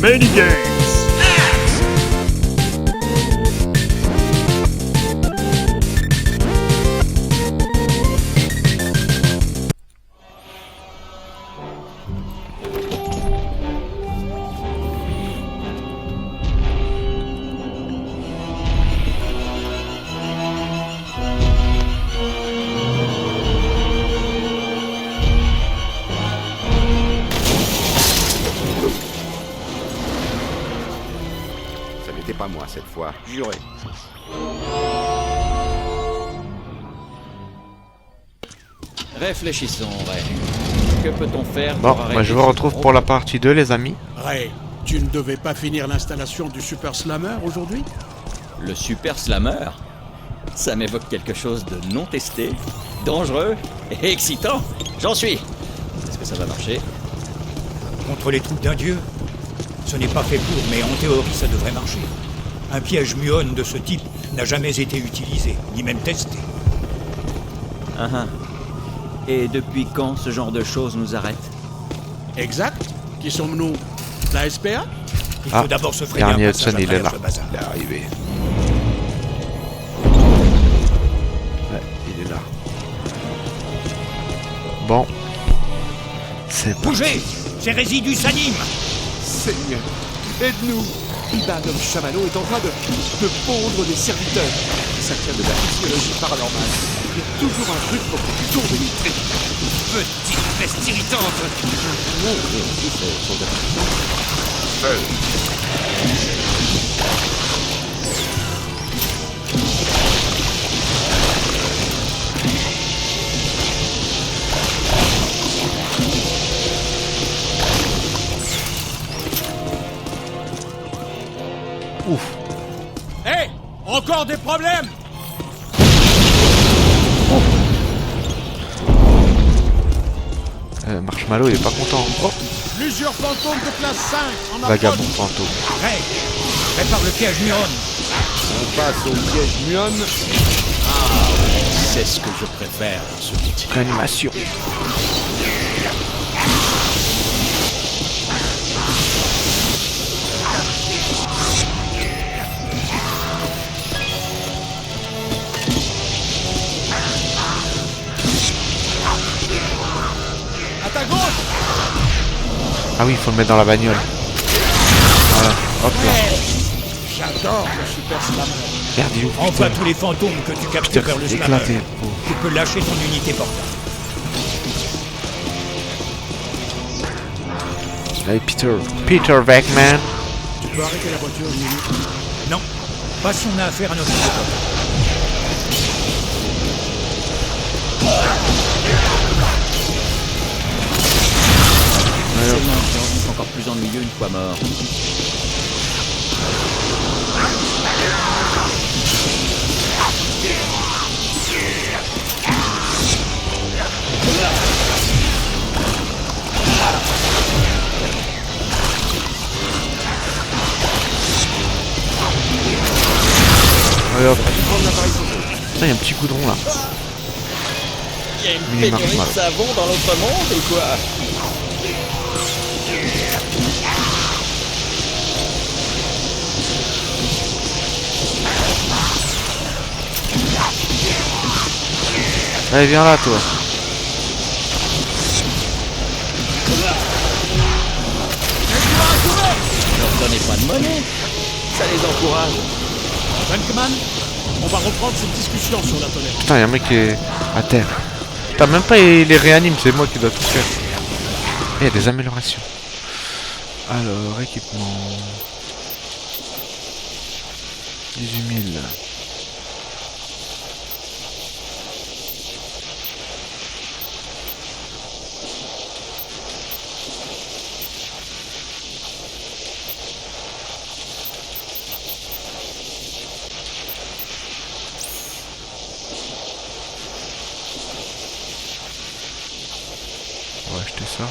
Minigames! Pas moi cette fois, juré. Réfléchissons, Ray. Que peut-on faire Bon, pour bah je vous retrouve pour la partie 2, les amis. Ray, tu ne devais pas finir l'installation du Super Slammer aujourd'hui? Le Super Slammer? Ça m'évoque quelque chose de non testé, dangereux et excitant. J'en suis. Est-ce que ça va marcher? Contre les troupes d'un dieu? Ce n'est pas fait pour, mais en théorie ça devrait marcher. Un piège muon de ce type n'a jamais été utilisé, ni même testé. Et depuis quand ce genre de choses nous arrête? Exact. Qui sommes-nous? La SPA? Il faut d'abord se frayer un Ernie passage Hudson, à il est travers là. ce bazar. Il est arrivé. Ouais, il est là. Bon. C'est parti. Bougez! Ces résidus s'animent! Seigneur, aide-nous! Ibadom Chamallow est en train de pondre des serviteurs. Ça tient de la physiologie paranormale. Il y a toujours un truc pour que tu tombes électrique. Petite peste irritante! Ouf. Hé! Encore des problèmes! Marshmallow, il est pas content. Oh, Plusieurs fantômes de classe 5 en vagabond approche. fantôme. Ray! Prépare le piège muon! On passe au piège muon. C'est ce que je préfère dans ce métier. Réanimation. À ta gauche! Ah oui, il faut le mettre dans la bagnole. Voilà, hop là. J'adore le Super Slammer. Merde, il est où, Envoie putain. tous les fantômes que tu captes Putain, vers le c'est slammer. éclaté. Tu peux lâcher ton unité portable. Allez, Peter Beckman. Tu peux arrêter la voiture une minute? Non, passons à affaire à notre protocole. C'est une ambiance encore plus ennuyeux une fois mort. Allez, hop. Putain, il y a un petit goudron là. Il y a une Mini pénurie Marshmallow. de savon dans l'autre monde ou quoi? Allez, viens là, toi. Leur donnez pas de monnaie. Ça les encourage. Venkman, on va reprendre cette discussion sur la tolère. Putain, il y a un mec qui est à terre. Putain, même pas il les réanime, c'est moi qui dois tout faire. Il y a des améliorations. Alors, équipement. 18 000. On va acheter ça.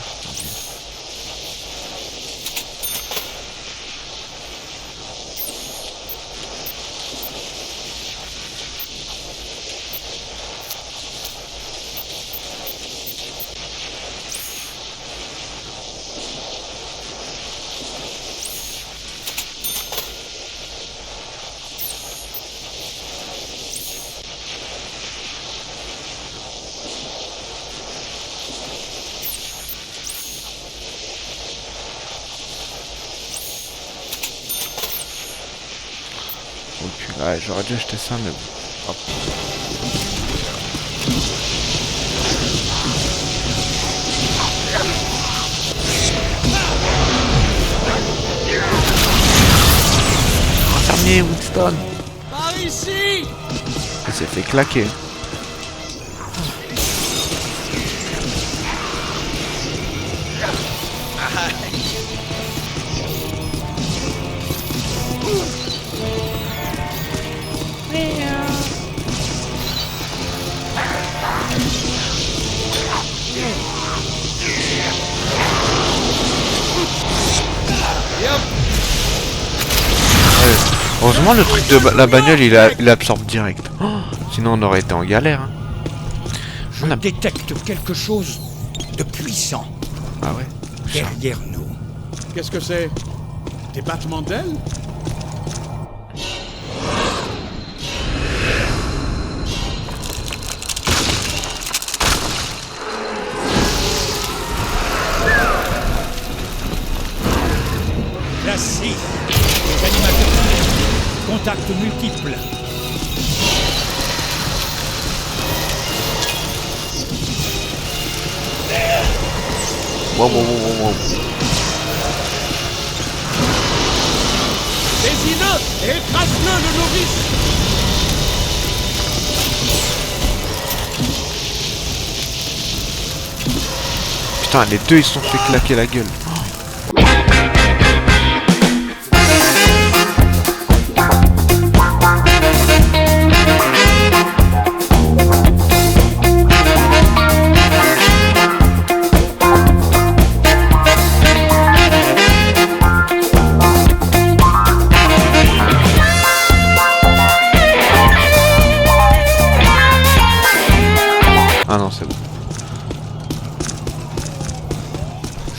Ouais, j'aurais dû acheter ça, mais bon. Hop. Fermier Winston. Par ici! Il s'est fait claquer. Ouais. Heureusement le truc de la bagnole il absorbe direct. Oh, sinon on aurait été en galère. Hein. Je détecte quelque chose de puissant Ah ouais. derrière nous. Qu'est-ce que c'est? Des battements d'ailes? La scie, les animateurs, contacts multiples. Wow, wow, wow, wow, wow. Saisis-le et écrase-le, le novice! Putain, les deux ils se sont fait claquer la gueule. Ah non, c'est bon.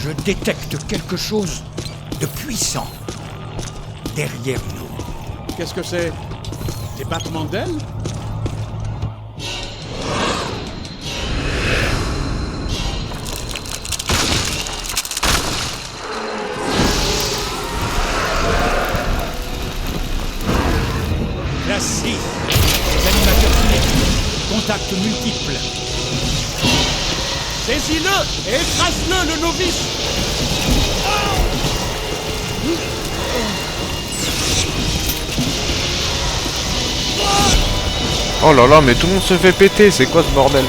Je détecte quelque chose de puissant derrière nous. Qu'est-ce que c'est? Des battements d'ailes? La scie, les animateurs cinétiques, contacts multiples. Saisis-le et écrase-le, le novice! Oh là là, mais tout le monde se fait péter, c'est quoi ce bordel?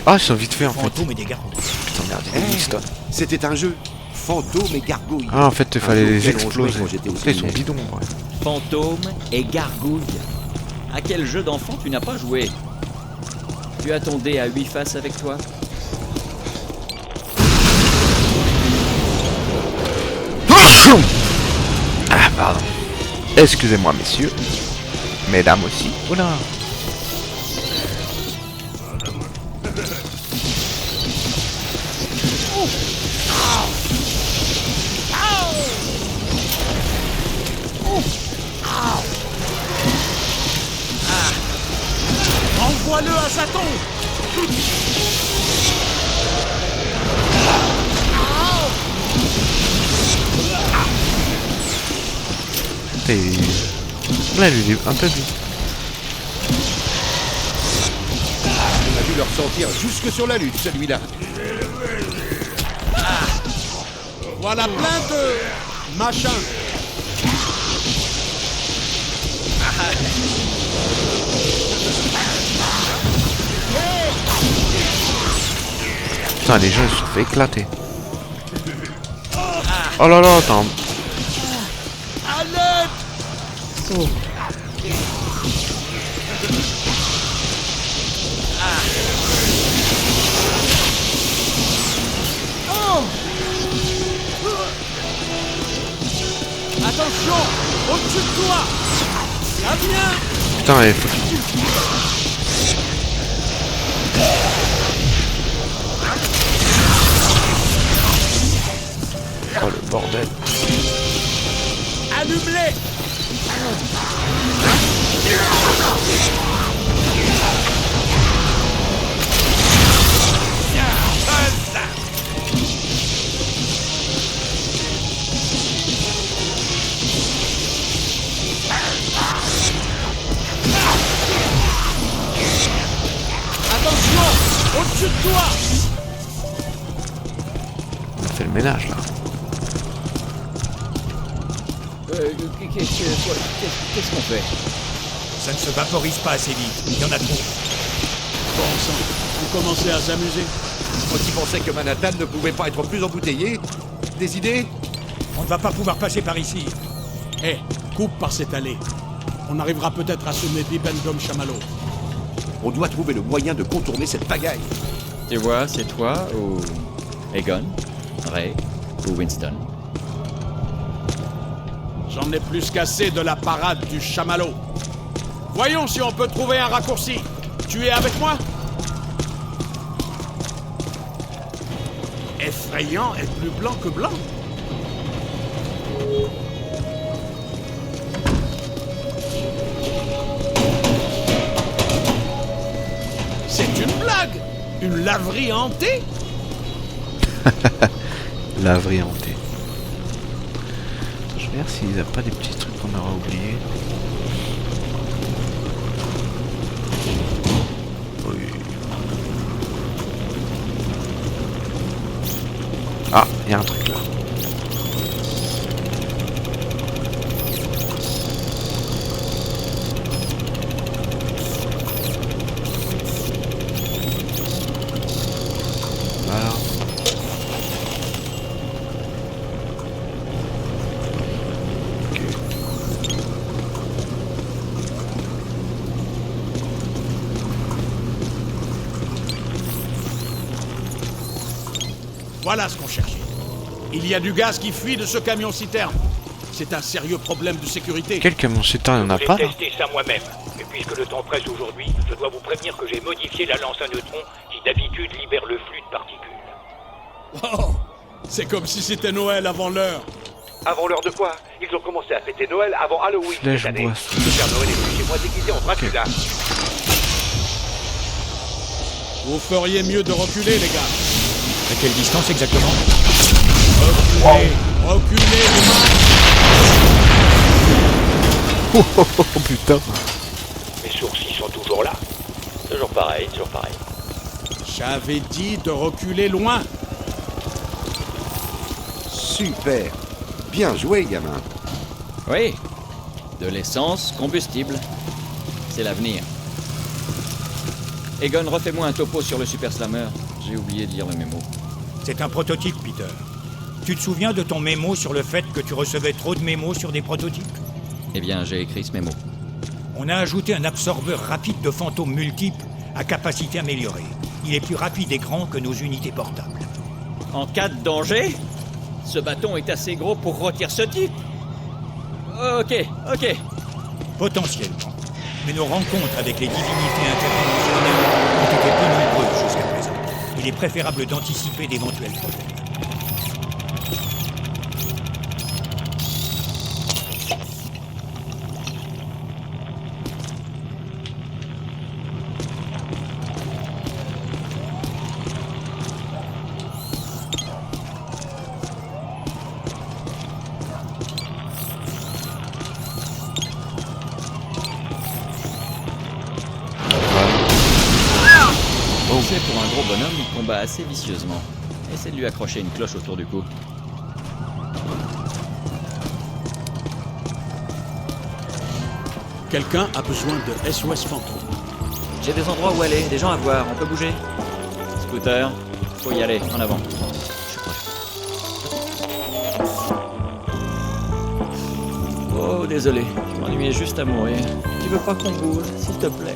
Ah, ils sont vite fait en fait. Fantômes et des garous. Putain, merde, il y a des Winston. C'était un jeu. Fantômes et gargouilles. Ah, en fait, il fallait Un jeu les auquel on jouait exploser. quand j'étais au Putain, ils sont séminaire. bidons, ouais. Fantômes et gargouilles. À quel jeu d'enfant tu n'as pas joué? Tu as ton dé à 8 faces avec toi? Ah, pardon. Excusez-moi, messieurs. Mesdames aussi. Oula. Envoie-le à sa tombe! Et... là, lui, il est un peu vite. On a dû le ressentir jusque sur la lune, celui-là. Voilà plein de machins. Putain, les gens ils se sont fait éclater. Oh là là, attends. À l'aide! Attention! Au-dessus de toi! Ça vient! Putain, il faut... Oh le bordel. À Allume-les! Attention! Au-dessus de toi! On fait le ménage là. Qu'est-ce qu'on fait? Ça ne se vaporise pas assez vite. Il y en a trop. Bon sang, vous commencez à s'amuser. Moi qui pensais que Manhattan ne pouvait pas être plus embouteillé. Des idées? On ne va pas pouvoir passer par ici. Hé, coupe par cette allée. On arrivera peut-être à semer Bibendum Chamallow. On doit trouver le moyen de contourner cette pagaille. Tu vois, c'est toi ou Egon, Ray ou Winston. J'en ai plus qu'assez de la parade du chamallow. Voyons si on peut trouver un raccourci. Tu es avec moi? Effrayant et plus blanc que blanc. C'est une blague! Une laverie hantée? Laverie hantée. Je vais voir s'il n'y a pas des petits trucs qu'on aura oubliés. Oui. Ah, il y a un truc là. Voilà. Voilà ce qu'on cherchait. Il y a du gaz qui fuit de ce camion-citerne. C'est un sérieux problème de sécurité. Quel camion citerne, il n'y en a pas J'ai là? testé ça moi-même. Et puisque le temps presse aujourd'hui, je dois vous prévenir que j'ai modifié la lance à neutrons qui d'habitude libère le flux de particules. Oh, c'est comme si c'était Noël avant l'heure. Avant l'heure de quoi? Ils ont commencé à fêter Noël avant Halloween Flèche cette année. boisson. Le Père Noël est venu chez moi déguisé en Dracula. Vous feriez mieux de reculer, les gars. À quelle distance exactement? Reculez, reculez, les mains. Oh putain. Mes sourcils sont toujours là. Toujours pareil, toujours pareil. J'avais dit de reculer loin. Super. Bien joué, gamin. Oui, de l'essence combustible. C'est l'avenir. Egon, refais-moi un topo sur le Super Slammer. J'ai oublié de lire le mémo. C'est un prototype, Peter. Tu te souviens de ton mémo sur le fait que tu recevais trop de mémos sur des prototypes? Eh bien, j'ai écrit ce mémo. On a ajouté un absorbeur rapide de fantômes multiples à capacité améliorée. Il est plus rapide et grand que nos unités portables. En cas de danger, ce bâton est assez gros pour rôtir ce type. Ok. Potentiellement. Mais nos rencontres avec les divinités interdimensionnelles ont été peu nombreuses jusqu'à présent. Il est préférable d'anticiper d'éventuels problèmes. C'est pour un gros bonhomme, il combat assez vicieusement. Essaie de lui accrocher une cloche autour du cou. Quelqu'un a besoin de SOS Fantôme. J'ai des endroits où aller, des gens à voir, on peut bouger. Scooter, faut y aller, en avant. Je suis prêt. Oh, désolé, je m'ennuyais juste à mourir. Tu veux pas qu'on bouge, s'il te plaît?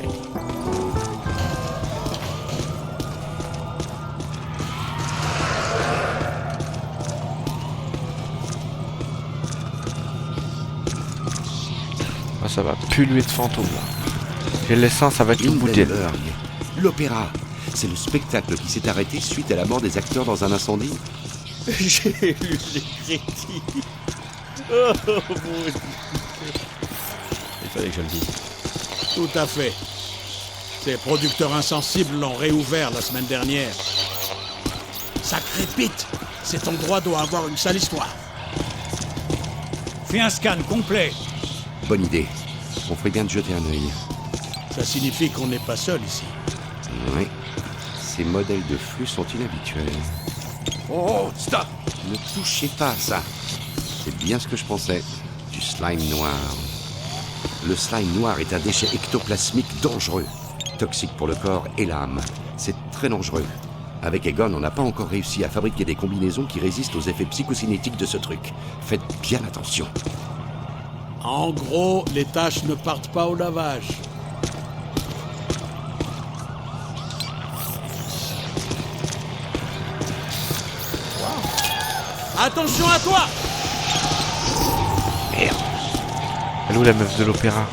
Ah, ça va pulluer de fantômes là. J'ai l'essence, ça va être le bouteille. Hindenburg. L'opéra. C'est le spectacle qui s'est arrêté suite à la mort des acteurs dans un incendie. J'ai lu les critiques. Il fallait que je le dise. Tout à fait. Ces producteurs insensibles l'ont réouvert la semaine dernière. Ça crépite. Cet endroit doit avoir une sale histoire. Fais un scan complet. Bonne idée. On ferait bien de jeter un œil. Ça signifie qu'on n'est pas seul ici. Oui. Ces modèles de flux sont inhabituels. Oh, stop! Ne touchez pas à ça. C'est bien ce que je pensais. Du slime noir. Le slime noir est un déchet ectoplasmique dangereux. Toxique pour le corps et l'âme. C'est très dangereux. Avec Egon, on n'a pas encore réussi à fabriquer des combinaisons qui résistent aux effets psychocinétiques de ce truc. Faites bien attention. En gros, les tâches ne partent pas au lavage. Attention à toi! Elle est où la meuf de l'opéra?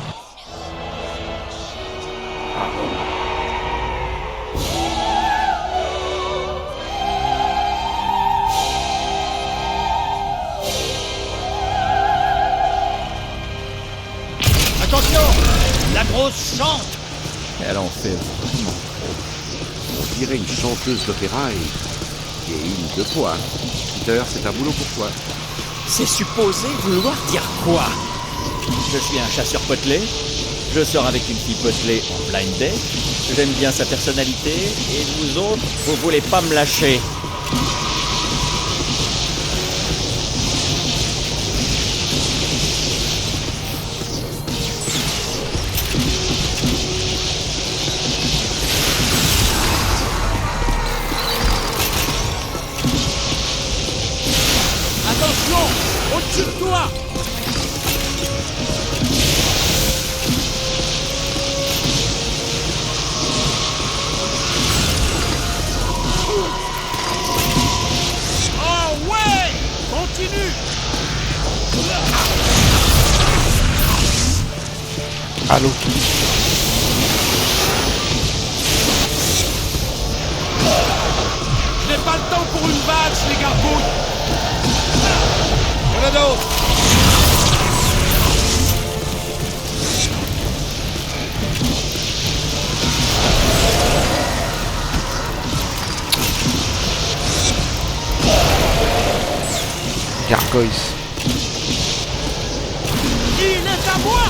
Attention! La grosse chante! Elle en fait vraiment. On dirait une chanteuse d'opéra et une de poids. Peter, c'est un boulot pour toi. C'est supposé vouloir dire quoi? Je suis un chasseur potelé. Je sors avec une fille potelée en blind date. J'aime bien sa personnalité. Et vous autres, vous voulez pas me lâcher. Attention! Au-dessus de toi! Oh ouais! Continue! Allô? Je n'ai pas le temps pour une valse, les gargouilles! Il y en a d'autres. Gargoyles. Il est à moi!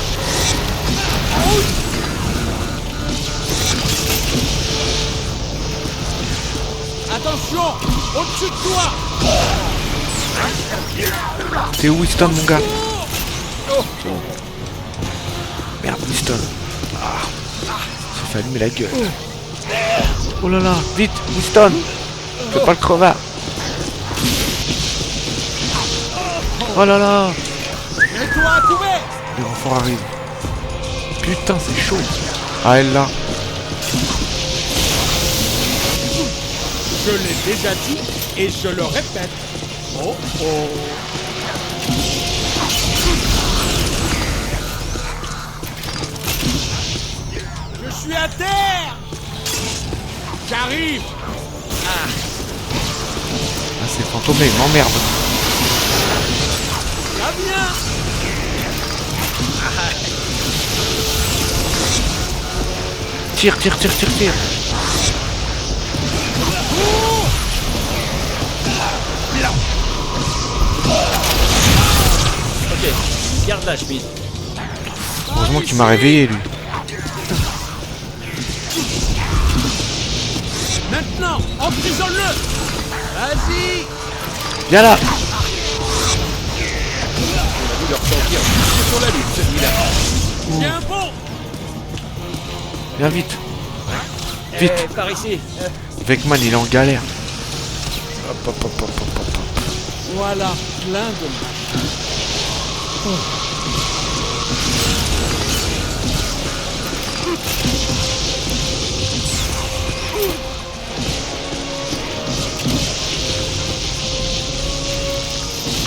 Attention! Au-dessus de toi! T'es où Winston mon gars? Merde Winston. Ah. Ça fait allumer la gueule. Oh là là, vite Winston. Fais pas le crevard. Oh là là. Mets-toi à couvert! Les renforts arrivent. Putain c'est chaud. Ah elle là. Je l'ai déjà dit et je le répète. Oh oh. Je suis à terre! J'arrive! Ah c'est fantomé, il m'emmerde. Ça vient! Tire, tire, tire, tire, tire. Ok, garde la Schmidt. Heureusement qu'il m'a réveillé lui. Maintenant, emprisonne-le! Vas-y! Viens là. Vous leur sentir sur la lune, celui-là. Tiens bon! Viens vite. Vite. Par ici. Vecman il est en galère. Hop, hop, hop, hop, hop, hop. Voilà, plein de machins.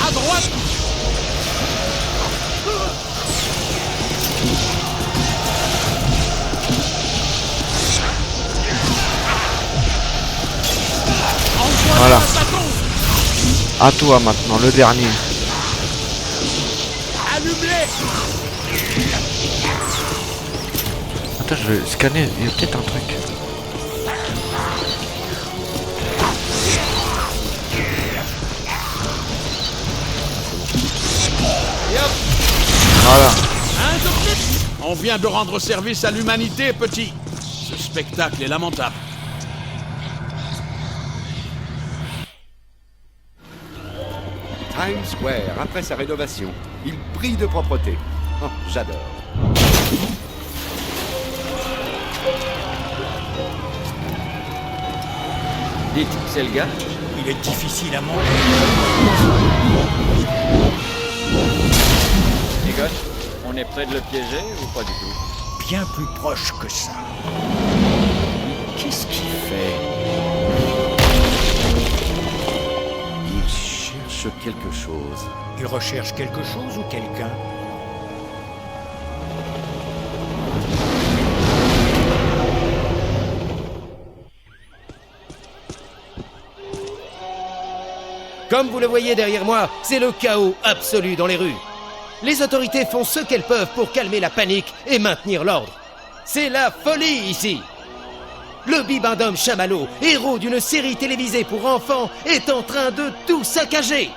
À droite! Voilà. À toi maintenant, le dernier. Attends, je vais scanner, il y a peut-être un truc. Voilà. On vient de rendre service à l'humanité, petit. Ce spectacle est lamentable. Times Square, après sa rénovation, il brille de propreté. Oh, j'adore. Dites, c'est le gars? Il est difficile à manger. Egon, on est près de le piéger ou pas du tout? Bien plus proche que ça. Qu'est-ce qu'il fait? Il cherche quelque chose. Il recherche quelque chose ou quelqu'un? Comme vous le voyez derrière moi, c'est le chaos absolu dans les rues. Les autorités font ce qu'elles peuvent pour calmer la panique et maintenir l'ordre. C'est la folie ici. Le bibendum Chamallow, héros d'une série télévisée pour enfants, est en train de tout saccager.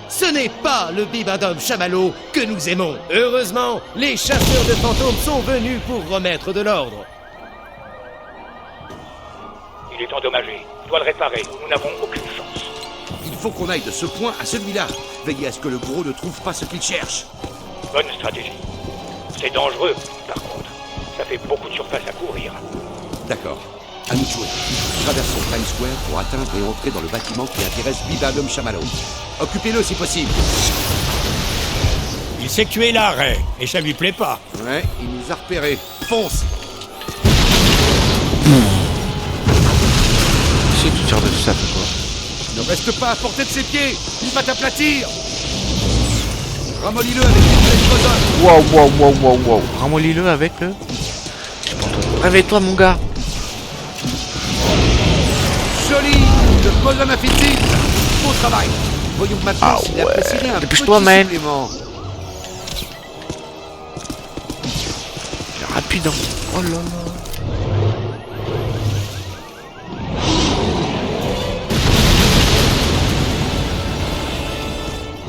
Ce n'est pas le bibendum Chamallow que nous aimons. Heureusement, les chasseurs de fantômes sont venus pour remettre de l'ordre. Il est endommagé. Je dois le réparer. Nous n'avons aucune chance. Il faut qu'on aille de ce point à celui-là. Veillez à ce que le gros ne trouve pas ce qu'il cherche. Bonne stratégie. C'est dangereux, par contre. Ça fait beaucoup de surface à couvrir. D'accord. À nous de jouer. Traversons Times Square pour atteindre et entrer dans le bâtiment qui intéresse Bibendum Chamallow. Occupez-le si possible. Il sait que tu es là, Ray, et ça lui plaît pas. Ouais, il nous a repérés. Fonce! Si tu tires de ça, fait quoi? Ne reste pas à portée de ses pieds. Il va t'aplatir. Ramollis-le avec une flèche boson. Wow. Ramollis-le avec le... J'ai pas entendu. Réveille-toi, mon gars. Joli. Le boson a fait tilt. Beau travail. Voyons maintenant s'il apprécierait un Dépêche-toi, petit man. supplément. Rapide. Hein. Oh là là.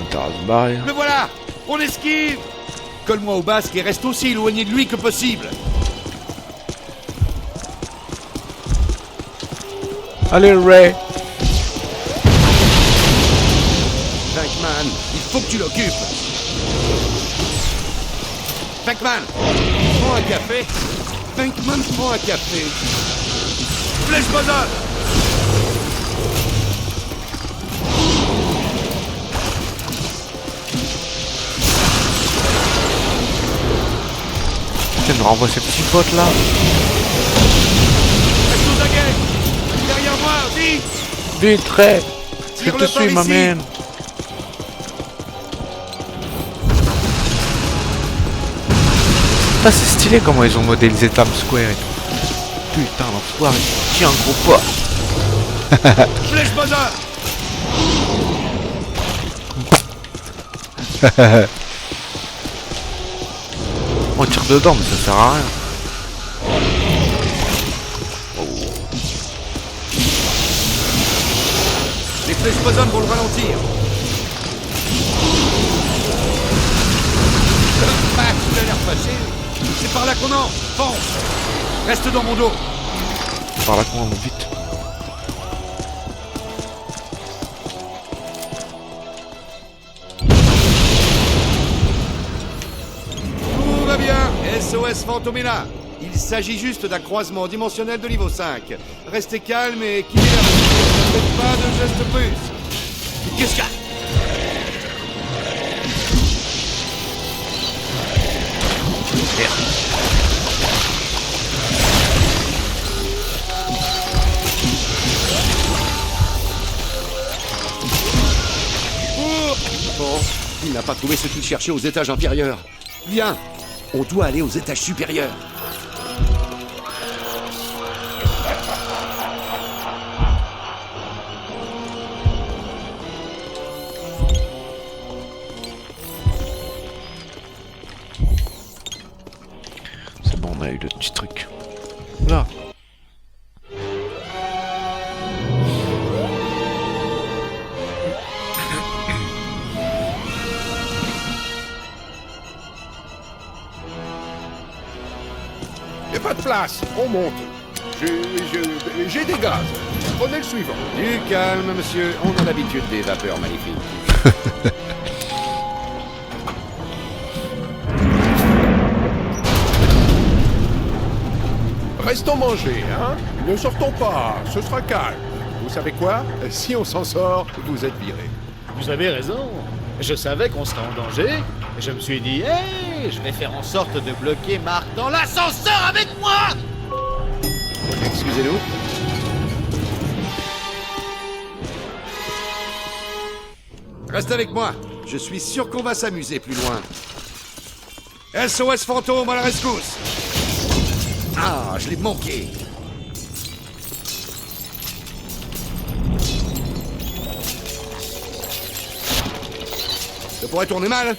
On t'a se barrer. Me voilà. On esquive. Colle-moi au basque et reste aussi éloigné de lui que possible. Allez, Ray. Venkman, il faut que tu l'occupes. Venkman, prends un café. Venkman, prends un café. Flèche boson. Putain, nous renvoie ces petits potes là. Reste aux aguets. Derrière moi, vite. Vite, Ray. Je Tire te le suis, par ma ici. man. Putain, c'est stylé comment ils ont modélisé Times Square et tout. Putain, l'enfoiré. Tiens, gros pas. Flèche boson. On tire dedans, mais ça sert à rien. Les flèches boson vont le ralentir. Il a l'air fâché. C'est par là qu'on entre. Fonce. Reste dans mon dos. Par là qu'on va vite. Tout va bien. SOS Fantôme est là. Il s'agit juste d'un croisement dimensionnel de niveau 5. Restez calme et équilibré. Ne faites pas de gestes brusques. Qu'est-ce qu'il y a? Bon, il n'a pas trouvé ce qu'il cherchait aux étages inférieurs. Viens, on doit aller aux étages supérieurs. eu le petit truc. Là. Y a pas de place, on monte. J'ai des gaz. Prenez le suivant. Du calme, monsieur. On a l'habitude des vapeurs magnifiques. Restons manger, hein? Ne sortons pas, ce sera calme. Vous savez quoi? Si on s'en sort, vous êtes virés. Vous avez raison. Je savais qu'on serait en danger. Et je me suis dit, hey, je vais faire en sorte de bloquer Marc dans l'ascenseur avec moi. Excusez-nous. Reste avec moi. Je suis sûr qu'on va s'amuser plus loin. SOS fantôme à la rescousse. Ah, je l'ai manqué. Ça pourrait tourner mal.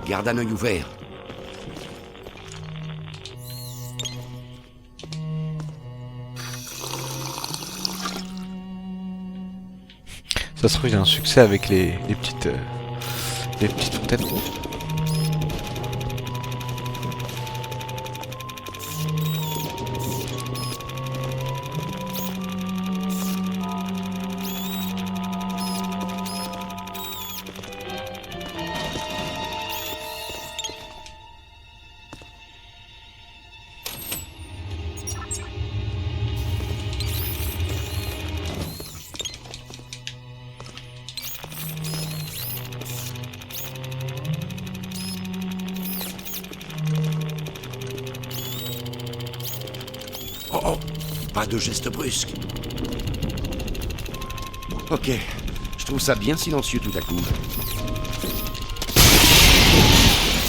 Garde un œil ouvert. Ça se trouve, il y a un succès avec les petites fontaines. Oh, pas de geste brusque. Ok, je trouve ça bien silencieux tout à coup.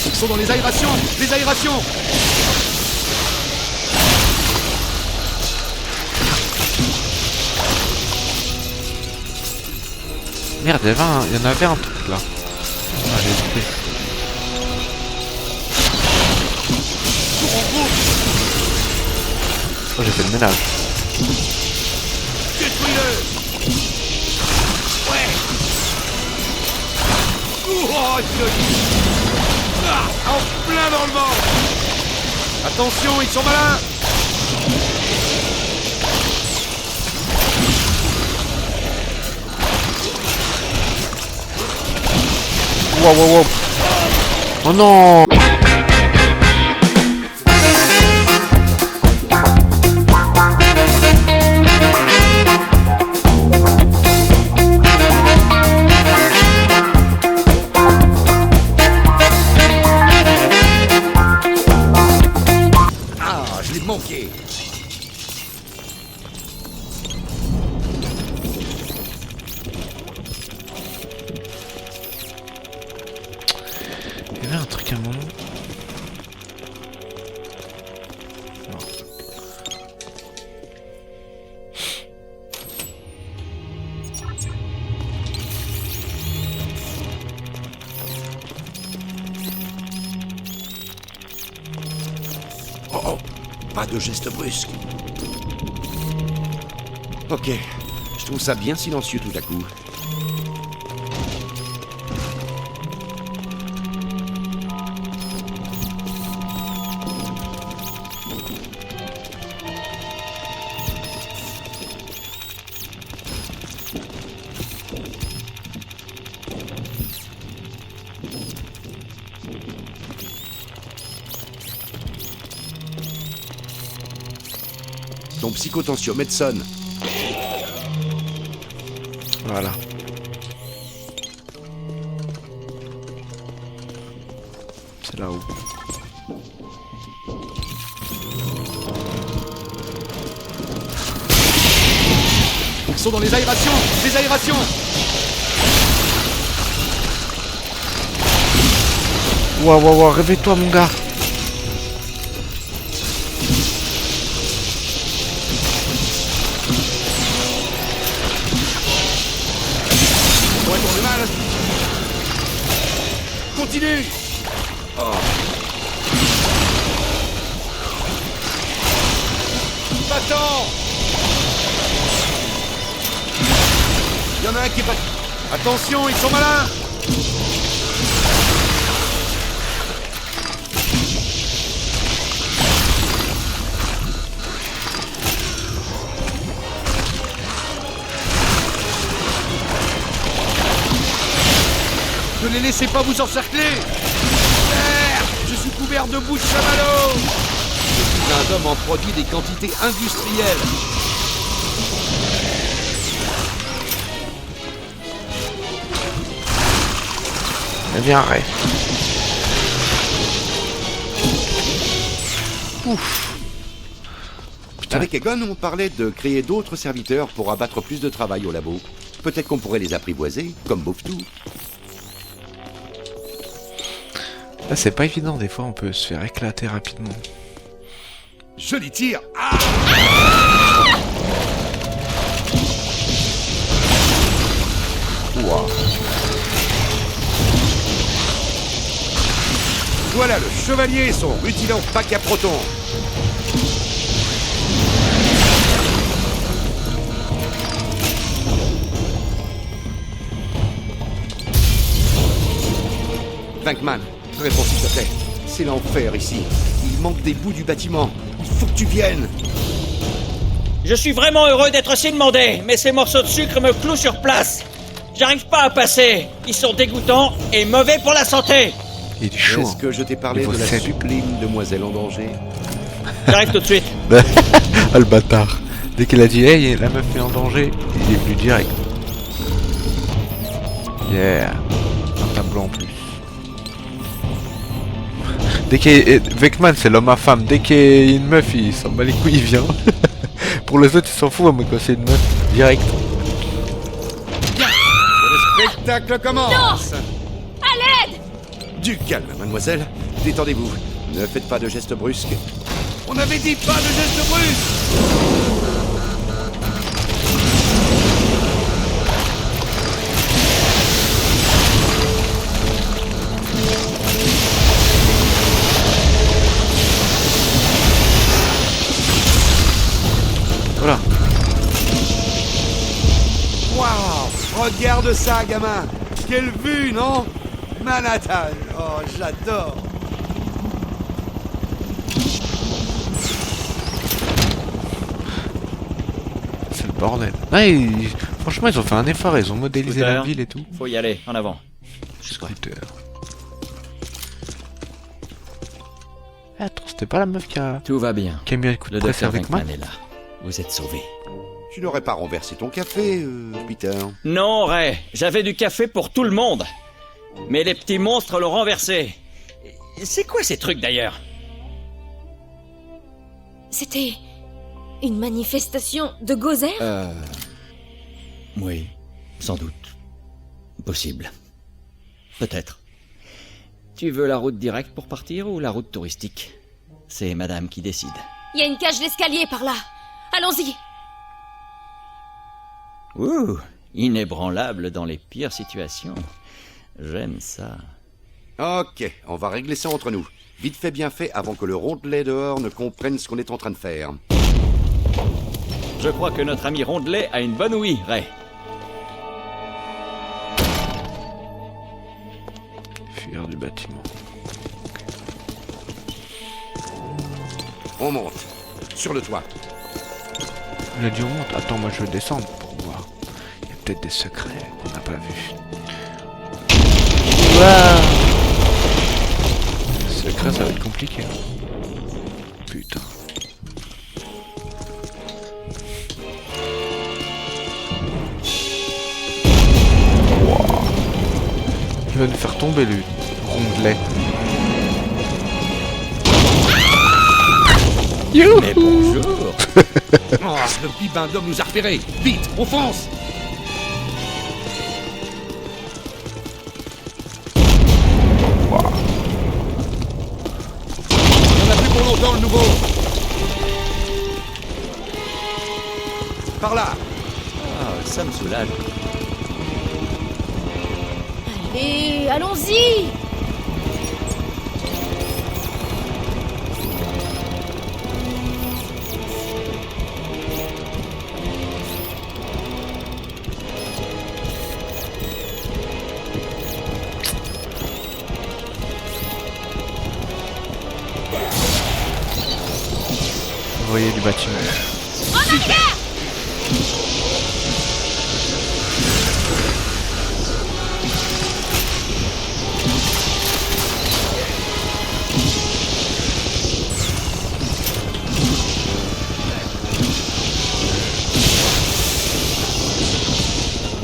Ils sont dans les aérations. Les aérations. Merde, il y en avait un truc là. Ah, j'ai loupé. Oh, j'ai fait le ménage. Détruis-le. Ouais. Oh, joli. Ah, en plein dans le ventre. Attention, ils sont malins. Wow, wow, wow. Oh non. Ah, je l'ai manqué. Il y avait un truc à un moment. Non. Oh, oh, pas de geste brusque. Ok, je trouve ça bien silencieux tout à coup. Ton psychotentiomètre sonne. Voilà. C'est là-haut. Ils sont dans les aérations. Les aérations. Waouh, waouh, waouh, réveille-toi, mon gars. Ça pourrait tourner mal. continue. Battant. Il y en a un qui est pas... Attention, ils sont malins. Ne les laissez pas vous encercler. Merde, je suis couvert de boue de chamallow. Un homme en produit des quantités industrielles. Eh bien, arrête. Ouf. Putain. Avec Egon, on parlait de créer d'autres serviteurs pour abattre plus de travail au labo. Peut-être qu'on pourrait les apprivoiser, comme Boftou. Là, c'est pas évident, des fois on peut se faire éclater rapidement. Joli tir. Ah, Ouah. voilà le chevalier et son rutilant pack à protons. Venkman, réponds s'il te plaît. C'est l'enfer ici. Il manque des bouts du bâtiment. Il faut que tu viennes. Je suis vraiment heureux d'être si demandé, mais ces morceaux de sucre me clouent sur place. J'arrive pas à passer. Ils sont dégoûtants et mauvais pour la santé. Il est chaud. Est-ce que je t'ai parlé Niveau de la 7. sublime demoiselle en danger? J'arrive tout de suite. Ah, le bâtard. Dès qu'il a dit hey, la meuf est en danger, il est venu direct. Yeah. Un tableau en plus. Dès qu'il y a... Vecman, c'est l'homme à femme. Dès qu'il y a une meuf, il s'en bat les couilles, il vient. Pour les autres, il s'en fout, mais quand c'est une meuf, direct. Le spectacle commence. À l'aide! Du calme, mademoiselle. Détendez-vous. Ne faites pas de gestes brusques. On avait dit pas de gestes brusques. Voilà. Waouh, regarde ça, gamin. Quelle vue, non? Manhattan. Oh, j'adore. C'est le bordel. Ah, franchement, ils ont fait un effort. Ils ont modélisé la ville et tout. Faut y aller, en avant. Scooter. Attends, c'était pas la meuf qui a... Tout va bien. Qui a mis un coup de Le presse docteur avec moi. Venkman est là. Vous êtes sauvés. Tu n'aurais pas renversé ton café, Peter? Non, Ray, j'avais du café pour tout le monde. Mais les petits monstres l'ont renversé. C'est quoi ces trucs d'ailleurs? C'était une manifestation de Gozer? Oui, sans doute. Possible. Peut-être. Tu veux la route directe pour partir ou la route touristique? C'est madame qui décide. Il y a une cage d'escalier par là. Allons-y. Ouh, inébranlable dans les pires situations. J'aime ça. Ok, on va régler ça entre nous. Vite fait, bien fait, avant que le rondelet dehors ne comprenne ce qu'on est en train de faire. Je crois que notre ami Rondelet a une bonne ouïe, Ray. Fuir du bâtiment. On monte. Sur le toit. Il a dit on monte. Attends, moi je veux descendre pour voir. Il y a peut-être des secrets qu'on n'a pas vus. Secret, ça va être compliqué. Putain. Wow. Il va nous faire tomber le rondelet. Mais bonjour. Oh, le bibin d'homme nous a repérés. Vite, on fonce. On n'a plus pour longtemps le nouveau. Par là. Ah, ça me soulage. Allez, allons-y. bâtiment. En arrière!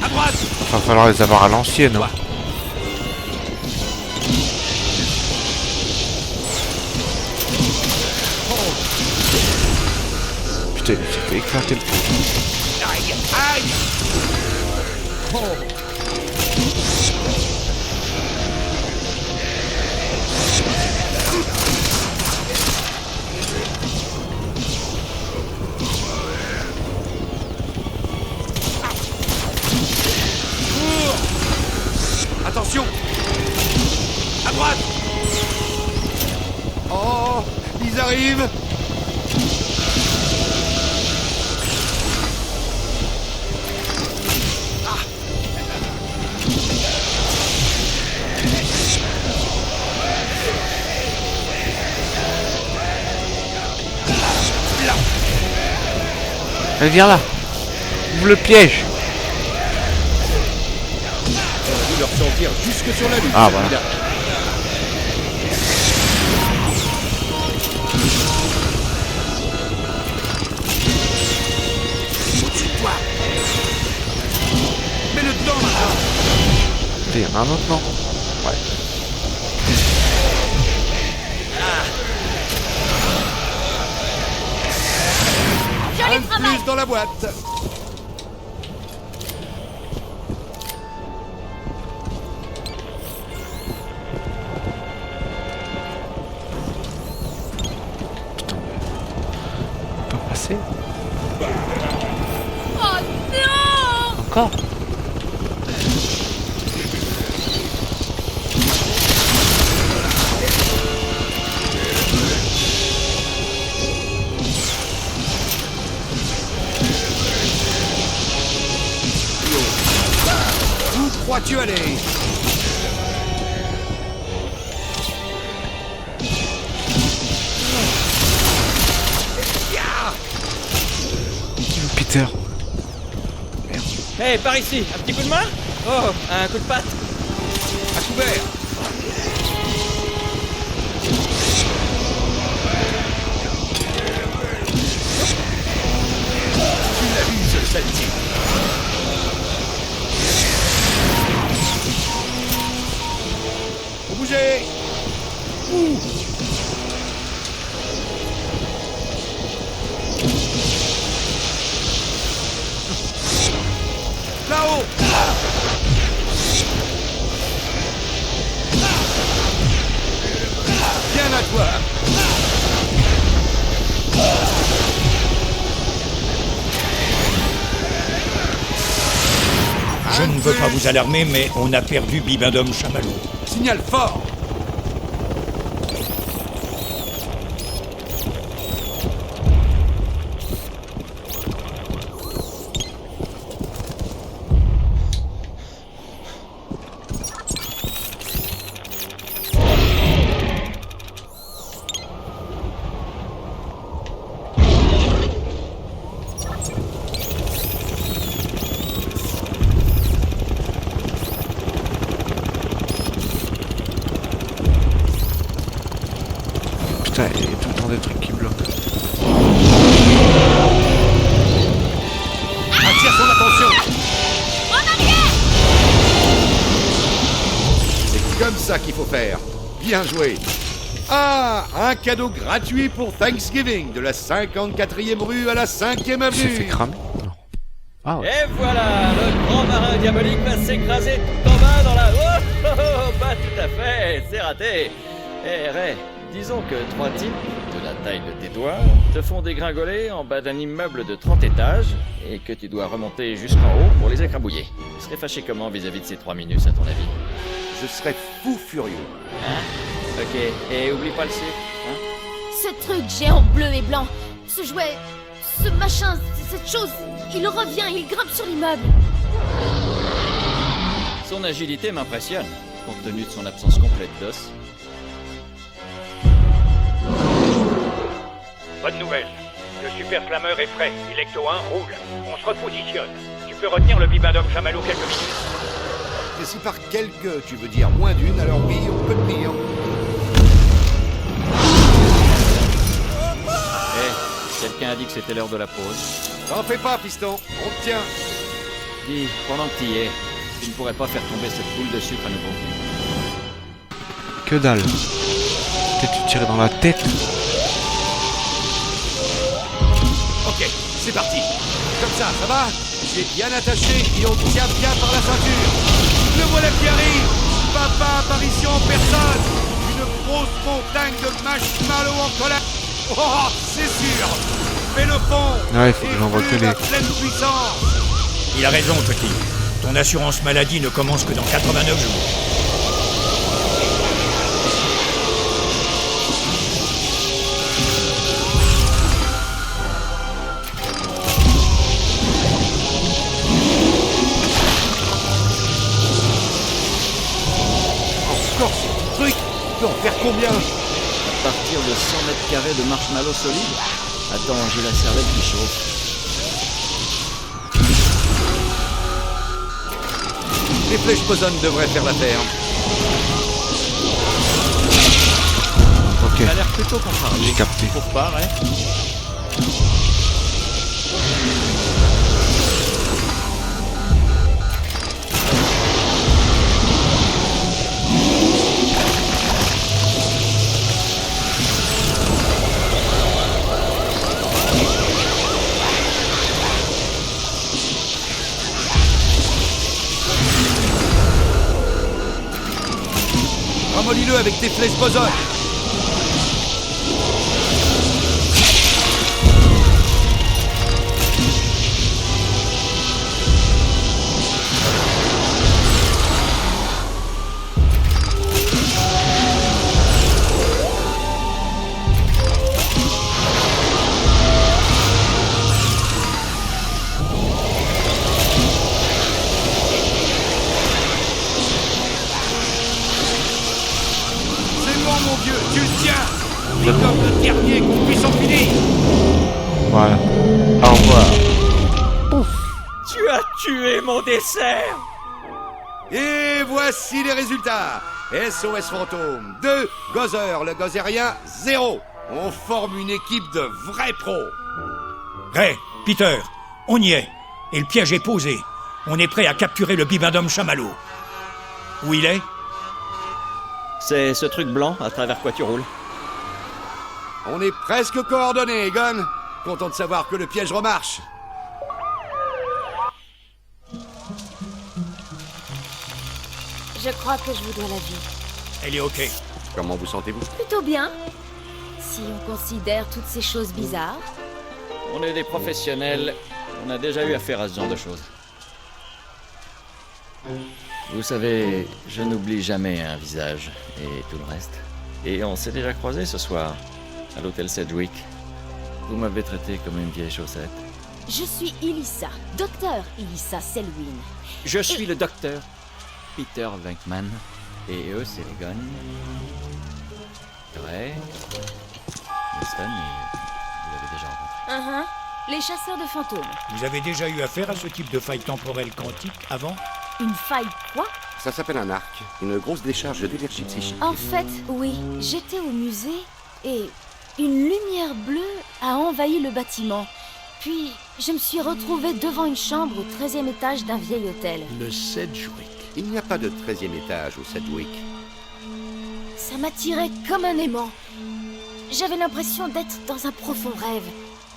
À droite! Va falloir les avoir à l'ancienne. Hein. Putain, il s'est fait éclater le coup. Aïe! Aïe! Attention! À droite! Oh! Ils arrivent! Allez, viens là. Ouvre le piège. On a dû leur sortir jusque sur la lune. Ah, voilà. Au-dessus de toi! Mets-le dedans maintenant! Il y en a un autre, non? Ouais. Joli Un de travail! plus dans la boîte! On peut passer. Oh non! Encore. Où crois-tu aller? Peter. Hey, par ici, un petit coup de main? Oh, un coup de patte? À couvert! Tu l'as vu, ce sale type! Faut bouger! Ouh! Là-haut! Bien à toi! Je ne veux pas vous alarmer, mais on a perdu Bibendum Chamallow. Signal fort! Putain, il y a tout le temps des trucs qui bloquent. Attire son attention! En arrière! C'est comme ça qu'il faut faire. Bien joué. Ah, un cadeau gratuit pour Thanksgiving de la 54e rue à la 5e Il s'est fait avenue. cramer. Non. Ah ouais. Et voilà, le grand marin diabolique va s'écraser tout en bas dans la... Oh, oh, oh, pas tout à fait, c'est raté. Eh, Ray, disons que 3 types, de la taille de tes doigts, te font dégringoler en bas d'un immeuble de 30 étages et que tu dois remonter jusqu'en haut pour les écrabouiller. Tu serais fâché comment vis-à-vis de ces 3 minutes, à ton avis? Je serais fou furieux. Hein? Ok, et oublie pas le sucre, hein? Ce truc géant bleu et blanc, ce jouet, ce machin, cette chose, il revient, il grimpe sur l'immeuble. Son agilité m'impressionne, compte tenu de son absence complète d'os. Bonne nouvelle. Le super flammeur est prêt. Electo 1 roule. On se repositionne. Tu peux retenir le bibendum chamallow quelques minutes. Et si par quelques, tu veux dire moins d'une, alors oui, on peut tenir. Quelqu'un a dit que c'était l'heure de la pause. T'en fais pas, piston. On te tient. Dis, pendant que t'y es, tu ne pourrais pas faire tomber cette boule de sucre à nouveau. Que dalle. Peut-être tu tirais dans la tête. Ok, c'est parti. Comme ça va? J'ai bien attaché et on tient bien par la ceinture. Le voilà qui arrive. Papa, apparition en personne. Une grosse montagne de marshmallow en colère. Oh, c'est sûr. Fais le pont. Ouais, il faut que j'en vois que les... pleine puissance. Il a raison, petit. Ton assurance maladie ne commence que dans 89 jours. Encore ce truc. Tu peux en faire combien? À partir de 100 mètres carrés de marshmallow solide. Attends, j'ai la cervelle qui chauffe. Les flèches boson devraient faire l'affaire. Ok. Ça a l'air plutôt contrarié. J'ai capté. Pour part, hein. Ramollis-le avec tes flèches boson. Mon Dieu, tu le tiens. C'est comme le dernier qu'on puisse en finir. Voilà. Au revoir. Tu as tué mon dessert. Et voici les résultats. SOS Fantôme 2, Gozer, le gozérien 0. On forme une équipe de vrais pros. Ray, Peter, on y est. Et le piège est posé. On est prêt à capturer le bibendum chamallow. Où il est? C'est ce truc blanc à travers quoi tu roules. On est presque coordonnés, Egon. Content de savoir que le piège remarche. Je crois que je vous dois la vie. Elle est ok. Comment vous sentez-vous? Plutôt bien. Si on considère toutes ces choses bizarres. On est des professionnels. On a déjà eu affaire à ce genre de choses. Vous savez, je n'oublie jamais un visage et tout le reste. Et on s'est déjà croisés ce soir, à l'hôtel Sedgwick. Vous m'avez traité comme une vieille chaussette. Je suis Elissa, docteur Elissa Selwyn. Je suis le docteur Peter Venkman. Et eux, c'est les Gunn. Ray, Winston, vous l'avez déjà rencontré. Les chasseurs de fantômes. Vous avez déjà eu affaire à ce type de faille temporelle quantique avant? Une faille quoi? Ça s'appelle un arc, une grosse décharge d'énergie psychique. En fait, oui, j'étais au musée et une lumière bleue a envahi le bâtiment. Puis, je me suis retrouvée devant une chambre au 13e étage d'un vieil hôtel. Le Sedgwick. Il n'y a pas de 13e étage au Sedgwick. Ça m'attirait comme un aimant. J'avais l'impression d'être dans un profond rêve.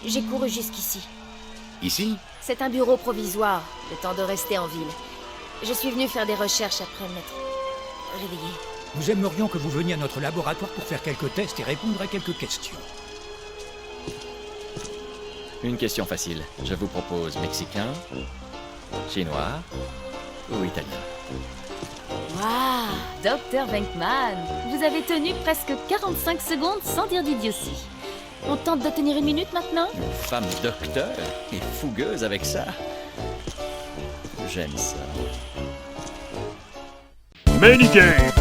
J'ai couru jusqu'ici. Ici? C'est un bureau provisoire, le temps de rester en ville. Je suis venue faire des recherches après m'être réveillée. Nous aimerions que vous veniez à notre laboratoire pour faire quelques tests et répondre à quelques questions. Une question facile. Je vous propose mexicain, chinois ou italien. Waouh, Dr. Venkman, vous avez tenu presque 45 secondes sans dire d'idiotie. On tente de tenir une minute maintenant? Une femme docteur et fougueuse avec ça. J'aime ça. Many games.